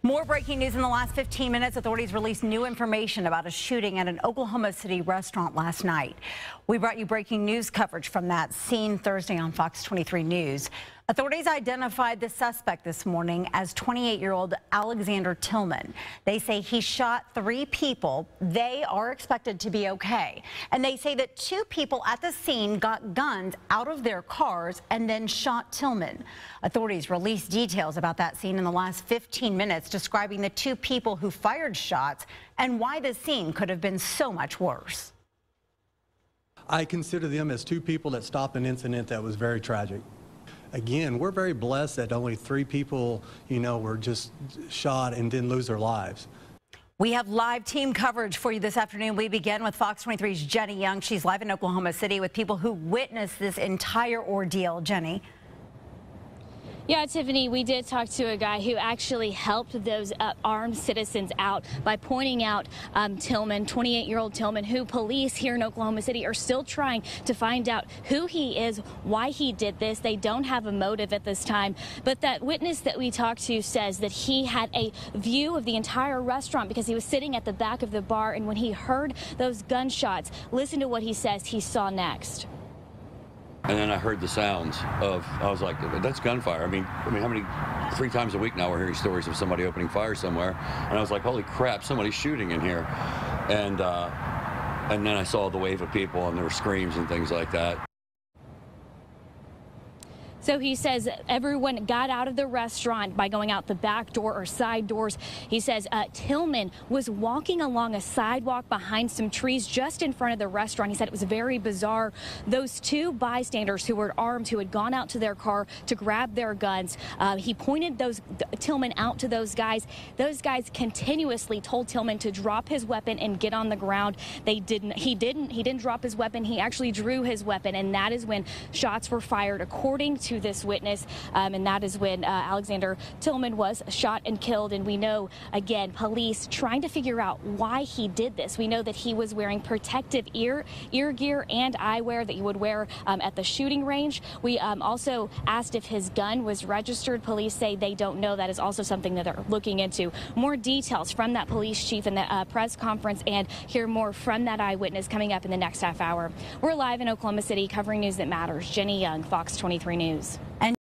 More breaking news in the last 15 minutes. Authorities released new information about a shooting at an Oklahoma City restaurant last night. We brought you breaking news coverage from that scene Thursday on Fox 23 News. Authorities identified the suspect this morning as 28-year-old Alexander Tillman. They say he shot 3 people. They are expected to be okay. And they say that 2 people at the scene got guns out of their cars and then shot Tillman. Authorities released details about that scene in the last 15 minutes, describing the 2 people who fired shots and why the scene could have been so much worse. I consider them as 2 people that stopped an incident that was very tragic. Again, we're very blessed that only 3 people, were just shot and didn't lose their lives. We have live team coverage for you this afternoon. We begin with Fox 23's Jenny Young. She's live in Oklahoma City with people who witnessed this entire ordeal. Jenny. Yeah, Tiffany, we did talk to a guy who actually helped those armed citizens out by pointing out Tillman, 28-year-old Tillman, who police here in Oklahoma City are still trying to find out who he is, why he did this. They don't have a motive at this time. But that witness that we talked to says that he had a view of the entire restaurant because he was sitting at the back of the bar. And when he heard those gunshots, listen to what he says he saw next. And then I heard the sounds of, I was like, that's gunfire. I mean, how many, 3 times a week now we're hearing stories of somebody opening fire somewhere. And I was like, holy crap, somebody's shooting in here. And then I saw the wave of people and there were screams and things like that. So he says everyone got out of the restaurant by going out the back door or side doors. He says Tillman was walking along a sidewalk behind some trees just in front of the restaurant. He said it was very bizarre. Those 2 bystanders who were armed, who had gone out to their car to grab their guns, he pointed Tillman out to those guys. Those guys continuously told Tillman to drop his weapon and get on the ground. They didn't. He didn't drop his weapon. He actually drew his weapon, and that is when shots were fired, according to this witness, and that is when Alexander Tillman was shot and killed. And we know, again, police trying to figure out why he did this. We know that he was wearing protective ear gear and eyewear that you would wear at the shooting range. We also asked if his gun was registered. Police say they don't know. That is also something that they're looking into. More details from that police chief in the press conference, and hear more from that eyewitness coming up in the next half hour. We're live in Oklahoma City covering news that matters. Jenny Young, Fox 23 News.